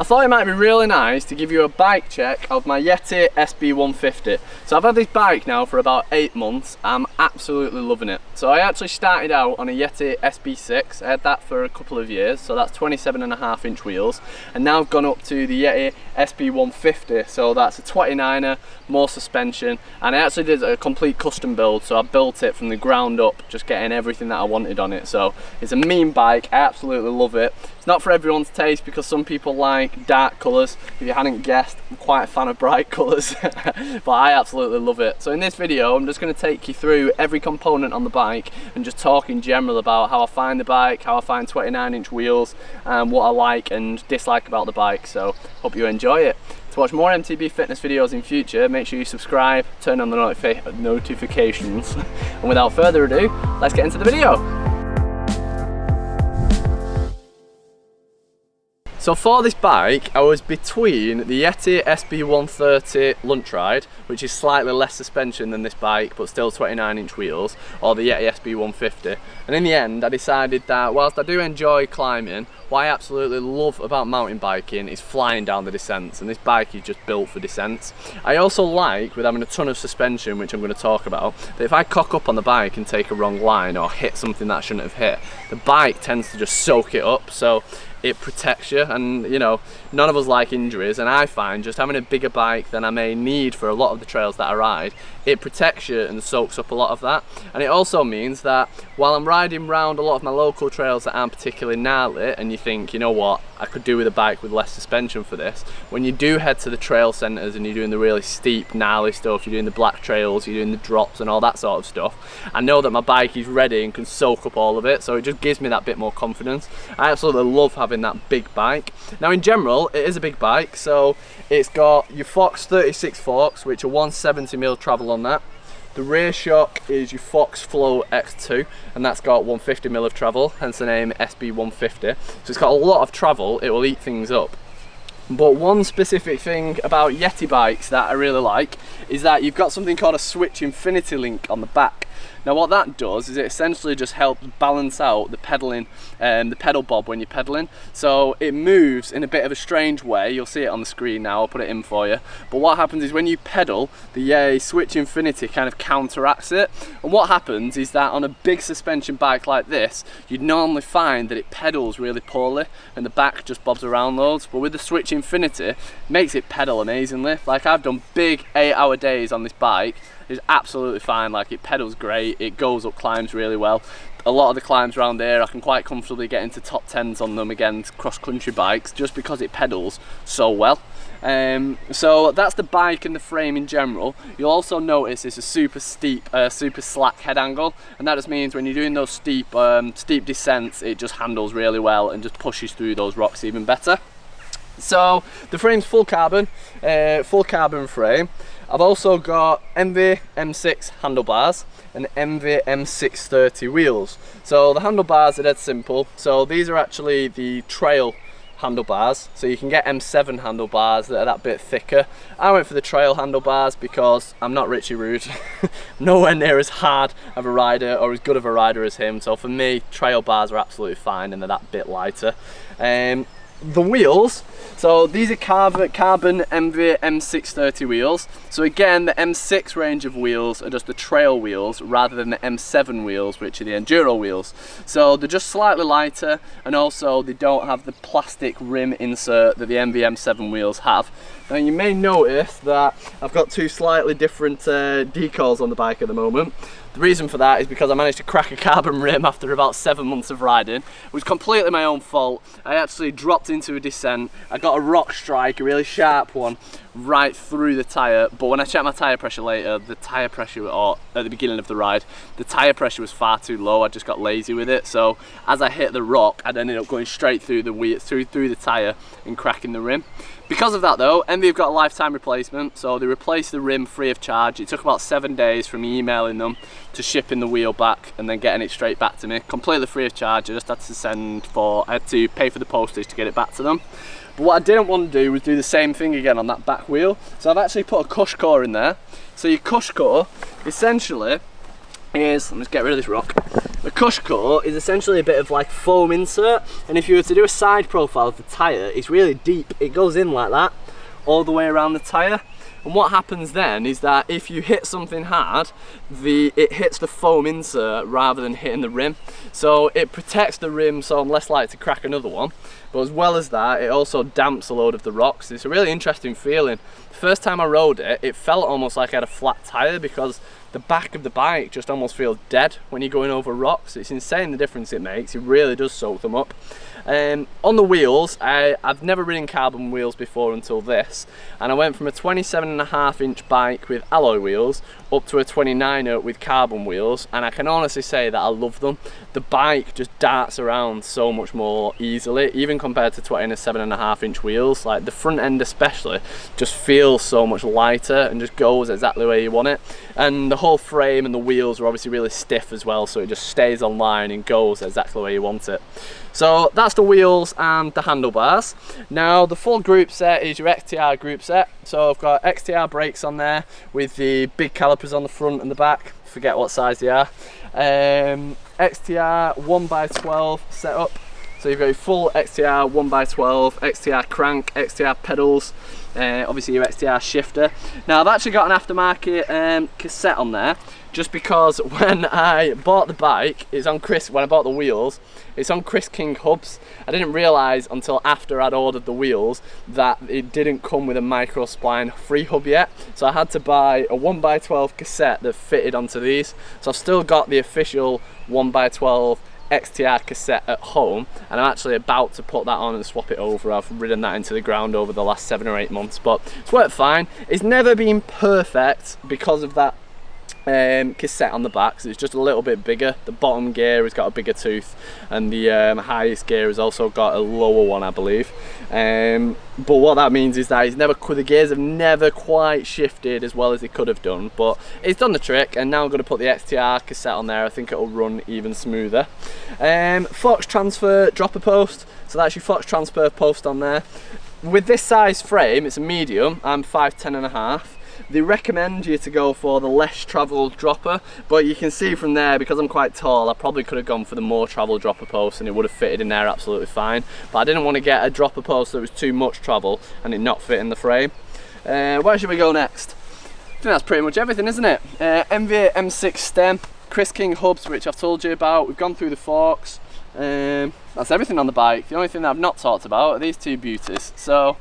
I thought it might be really nice to give you a bike check of my Yeti SB150. So I've had this bike now for about 8 months. I'm absolutely loving it. So I actually started out on a Yeti SB6. I had that for a couple of years, so that's 27.5-inch wheels. And now I've gone up to the Yeti SB150, so that's a 29er, more suspension. And I actually did a complete custom build, so I built it from the ground up, just getting everything that I wanted on it. So it's a mean bike, I absolutely love it. It's not for everyone's taste because some people like dark colours. If you hadn't guessed, I'm quite a fan of bright colours, but I absolutely love it. So in this video, I'm just going to take you through every component on the bike and just talk in general about how I find the bike, how I find 29-inch wheels, and what I like and dislike about the bike. So hope you enjoy it. To watch more MTB fitness videos in future, make sure you subscribe, turn on the notifications, and without further ado, let's get into the video. So for this bike, I was between the Yeti SB130 Lunch Ride, which is slightly less suspension than this bike, but still 29-inch wheels, or the Yeti SB150. And in the end, I decided that whilst I do enjoy climbing, what I absolutely love about mountain biking is flying down the descents, and this bike is just built for descents. I also like, with having a ton of suspension, which I'm going to talk about, that if I cock up on the bike and take a wrong line or hit something that I shouldn't have hit, the bike tends to just soak it up. So it protects you, and you know, none of us like injuries, and I find just having a bigger bike than I may need for a lot of the trails that I ride, it protects you and soaks up a lot of that. And it also means that while I'm riding around a lot of my local trails that aren't particularly gnarly, and you think, you know what, I could do with a bike with less suspension for this, when you do head to the trail centres and you're doing the really steep, gnarly stuff, you're doing the black trails, you're doing the drops and all that sort of stuff, I know that my bike is ready and can soak up all of it, so it just gives me that bit more confidence. I absolutely love having that big bike. Now in general, it is a big bike, so it's got your Fox 36 forks, which are 170mm travel on that. The rear shock is your Fox Flow X2, and that's got 150mm of travel, hence the name SB150. So it's got a lot of travel, it will eat things up. But one specific thing about Yeti bikes that I really like is that you've got something called a switch infinity link on the back. Now what that does is it essentially just helps balance out the pedaling, the pedal bob when you're pedaling. So it moves in a bit of a strange way. You'll see it on the screen now, I'll put it in for you. But what happens is when you pedal, the switch infinity kind of counteracts it. And what happens is that on a big suspension bike like this, you'd normally find that it pedals really poorly and the back just bobs around loads. But with the switch infinity, it makes it pedal amazingly. Like I've done big 8-hour days on this bike. It's absolutely fine, like it pedals great, it goes up climbs really well. A lot of the climbs around here I can quite comfortably get into top 10s on them against cross-country bikes just because it pedals so well. So that's the bike and the frame in general. You'll also notice it's a super steep, super slack head angle, and that just means when you're doing those steep descents, it just handles really well and just pushes through those rocks even better. So the frame's full carbon frame. I've also got ENVE M6 handlebars and ENVE M630 wheels. So the handlebars are dead simple. So these are actually the trail handlebars. So you can get M7 handlebars that are that bit thicker. I went for the trail handlebars because I'm not Richie Rude. Nowhere near as hard of a rider or as good of a rider as him. So for me, trail bars are absolutely fine and they're that bit lighter. The wheels, so these are carbon ENVE M630 wheels. So again, the M6 range of wheels are just the trail wheels rather than the M7 wheels, which are the enduro wheels. So they're just slightly lighter, and also they don't have the plastic rim insert that the ENVE M7 wheels have. Now you may notice that I've got two slightly different decals on the bike at the moment. The reason for that is because I managed to crack a carbon rim after about 7 months of riding. It was completely my own fault. I actually dropped into a descent. I got a rock strike, a really sharp one, right through the tyre. But when I checked my tyre pressure later, the tyre pressure, or at the beginning of the ride, the tyre pressure was far too low. I just got lazy with it. So as I hit the rock, I'd ended up going straight through the tyre and cracking the rim. Because of that though, ENVE have got a lifetime replacement, so they replaced the rim free of charge. It took about 7 days from me emailing them to shipping the wheel back and then getting it straight back to me, completely free of charge. I just had I had to pay for the postage to get it back to them. But what I didn't want to do was do the same thing again on that back wheel, so I've actually put a cush core in there. So your cush core essentially is, let me just get rid of this rock. A cush cut is essentially a bit of like foam insert, and if you were to do a side profile of the tyre, it's really deep. It goes in like that all the way around the tyre, and what happens then is that if you hit something hard, it hits the foam insert rather than hitting the rim, so it protects the rim, so I'm less likely to crack another one. But as well as that, it also damps a load of the rocks. It's a really interesting feeling. The first time I rode it, it felt almost like I had a flat tyre, because the back of the bike just almost feels dead when you're going over rocks. It's insane the difference it makes. It really does soak them up. On the wheels, I've never ridden carbon wheels before until this, and I went from a 27.5-inch bike with alloy wheels up to a 29er with carbon wheels, and I can honestly say that I love them. The bike just darts around so much more easily, even compared to 27.5-inch wheels. Like the front end especially just feels so much lighter and just goes exactly where you want it, and the whole frame and the wheels are obviously really stiff as well, so it just stays on line and goes exactly where you want it. So that's the wheels and the handlebars. Now the full group set is your XTR group set. So I've got XTR brakes on there with the big calipers on the front and the back, forget what size they are. XTR 1x12 setup. So you've got your full XTR 1x12, XTR crank, XTR pedals, obviously your XTR shifter. Now I've actually got an aftermarket cassette on there, just because when I bought the bike, when I bought the wheels, it's on Chris King hubs. I didn't realise until after I'd ordered the wheels that it didn't come with a micro spline free hub yet, so I had to buy a 1x12 cassette that fitted onto these. So I've still got the official 1x12 XTR cassette at home, and I'm actually about to put that on and swap it over. I've ridden that into the ground over the last 7 or 8 months, but it's worked fine. It's never been perfect because of that cassette on the back, so it's just a little bit bigger. The bottom gear has got a bigger tooth, and the highest gear has also got a lower one, I believe. But what that means is that the gears have never quite shifted as well as they could have done, but it's done the trick, and now I'm going to put the XTR cassette on there. I think it'll run even smoother. Fox transfer dropper post, so that's your Fox transfer post on there. With this size frame, it's a medium, I'm 5'10.5". They recommend you to go for the less travelled dropper, but you can see from there, because I'm quite tall, I probably could have gone for the more travelled dropper post and it would have fitted in there absolutely fine. But I didn't want to get a dropper post that was too much travel and it not fit in the frame. Where should we go next? I think that's pretty much everything, isn't it? ENVE M6 stem, Chris King hubs, which I've told you about. We've gone through the forks. That's everything on the bike. The only thing that I've not talked about are these two beauties. So,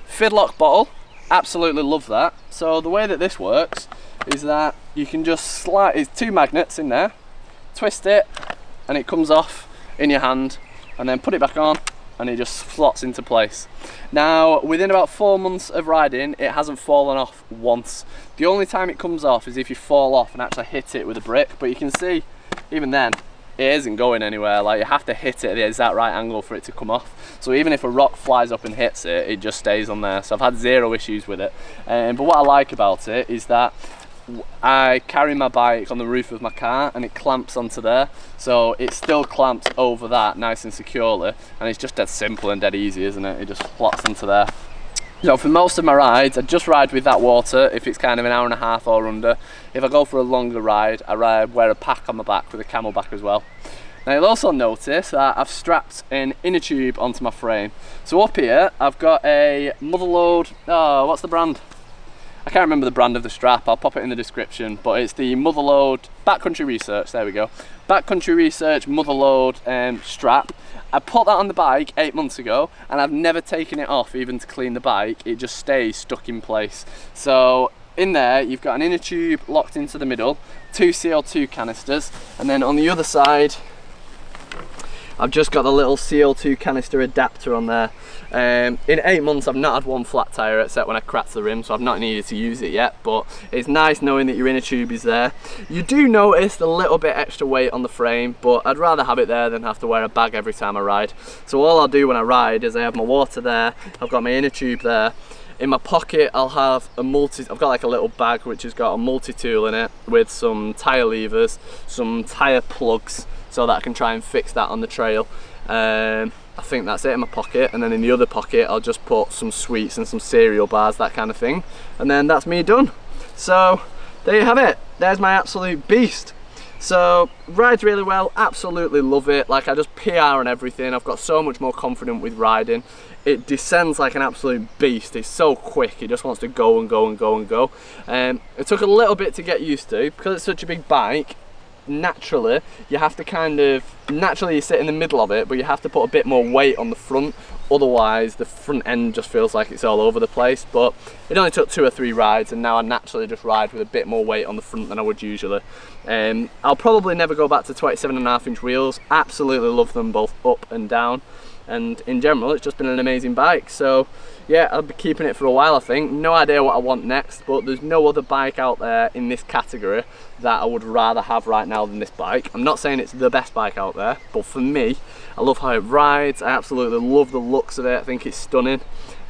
Fidlock bottle. Absolutely love that. So the way that this works is that you can just slide, it's 2 magnets in there, twist it and it comes off in your hand, and then put it back on and it just slots into place. Now within about 4 months of riding, it hasn't fallen off once. The only time it comes off is if you fall off and actually hit it with a brick, but you can see even then it isn't going anywhere. Like, you have to hit it at the exact right angle for it to come off. So even if a rock flies up and hits it, it just stays on there. So I've had 0 issues with it. But what I like about it is that I carry my bike on the roof of my car and it clamps onto there. So it still clamps over that nice and securely, and it's just dead simple and dead easy, isn't it? It just slots into there. So for most of my rides, I just ride with that water if it's kind of an hour and a half or under. If I go for a longer ride, I wear a pack on my back with a camelback as well. Now you'll also notice that I've strapped an inner tube onto my frame. So up here, I've got a Motherload, what's the brand? I can't remember the brand of the strap, I'll pop it in the description, but it's the Motherload Backcountry Research, there we go. Backcountry Research Motherload strap. I put that on the bike 8 months ago and I've never taken it off even to clean the bike. It just stays stuck in place. So in there you've got an inner tube locked into the middle, 2 CO2 canisters, and then on the other side I've just got the little CO2 canister adapter on there. In 8 months I've not had one flat tyre except when I cracked the rim, so I've not needed to use it yet, but it's nice knowing that your inner tube is there. You do notice a little bit extra weight on the frame, but I'd rather have it there than have to wear a bag every time I ride. So all I'll do when I ride is I have my water there, I've got my inner tube there. In my pocket I'll have I've got like a little bag which has got a multi-tool in it with some tyre levers, some tyre plugs, so that I can try and fix that on the trail. I think that's it in my pocket, and then in the other pocket I'll just put some sweets and some cereal bars, that kind of thing, and then that's me done. So there you have it, there's my absolute beast. So rides really well, absolutely love it. Like, I just PR and everything. I've got so much more confident with riding. It descends like an absolute beast. It's so quick, it just wants to go and go and go and go. It took a little bit to get used to because it's such a big bike. Naturally you have to you sit in the middle of it, but you have to put a bit more weight on the front, otherwise the front end just feels like it's all over the place. But it only took 2 or 3 rides, and now I naturally just ride with a bit more weight on the front than I would usually. I'll probably never go back to 27.5-inch wheels. Absolutely love them both up and down, and in general it's just been an amazing bike. So yeah, I'll be keeping it for a while, I think. No idea what I want next, but there's no other bike out there in this category that I would rather have right now than this bike. I'm not saying it's the best bike out there, but for me, I love how it rides. I absolutely love the looks of it. I think it's stunning,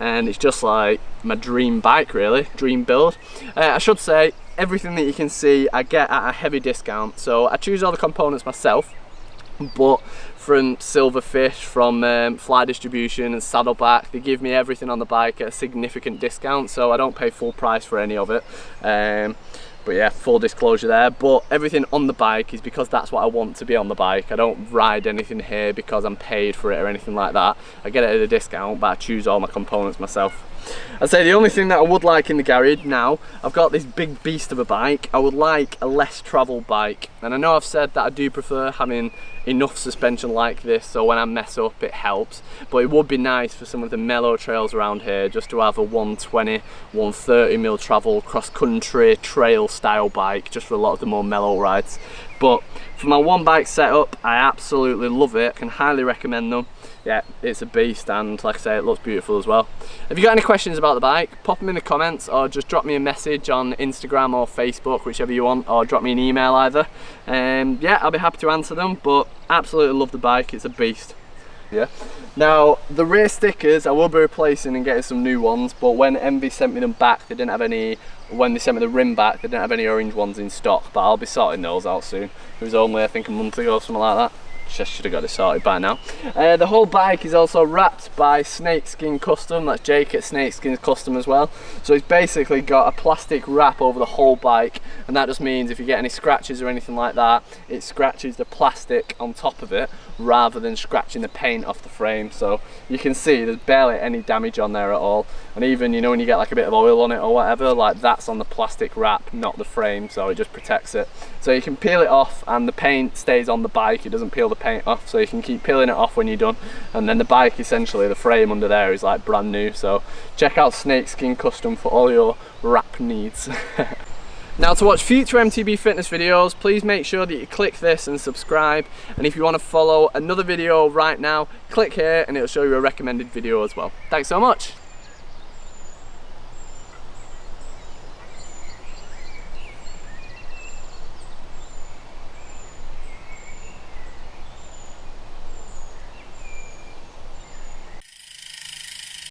and it's just like my dream bike, really, dream build. I should say, everything that you can see I get at a heavy discount, so I choose all the components myself. But from Silverfish, from Fly Distribution and Saddleback, they give me everything on the bike at a significant discount, so I don't pay full price for any of it. But yeah, full disclosure there. But everything on the bike is because that's what I want to be on the bike. I don't ride anything here because I'm paid for it or anything like that. I get it at a discount, but I choose all my components myself. I'd say the only thing that I would like in the garage now, I've got this big beast of a bike. I would like a less travelled bike, and I know I've said that I do prefer having enough suspension like this, so when I mess up it helps, but it would be nice for some of the mellow trails around here just to have a 120, 130 mil travel cross-country trail style bike, just for a lot of the more mellow rides. But for my one bike setup, I absolutely love it. I can highly recommend them. Yeah, it's a beast, and like I say, it looks beautiful as well. If you got any questions about the bike, pop them in the comments, or just drop me a message on Instagram or Facebook, whichever you want, or drop me an email either. Yeah, I'll be happy to answer them, but absolutely love the bike. It's a beast. Yeah. Now, the rear stickers I will be replacing and getting some new ones, but when ENVE sent me them back, they didn't have any. When they sent me the rim back, they didn't have any orange ones in stock, but I'll be sorting those out soon. It was only, I think, a month ago or something like that. Just should have got it sorted by now. The whole bike is also wrapped by Snakeskin Custom. That's Jake at Snakeskin Custom as well. So it's basically got a plastic wrap over the whole bike, and that just means if you get any scratches or anything like that, it scratches the plastic on top of it rather than scratching the paint off the frame. So you can see there's barely any damage on there at all, and even, you know, when you get like a bit of oil on it or whatever, like that's on the plastic wrap, not the frame, so it just protects it. So you can peel it off and the paint stays on the bike, it doesn't peel the paint off, so you can keep peeling it off when you're done, and then the bike, essentially the frame under there is like brand new. So check out Snakeskin Custom for all your wrap needs. Now, to watch future MTB fitness videos, please make sure that you click this and subscribe, and if you want to follow another video right now, click here and it'll show you a recommended video as well. Thanks so much.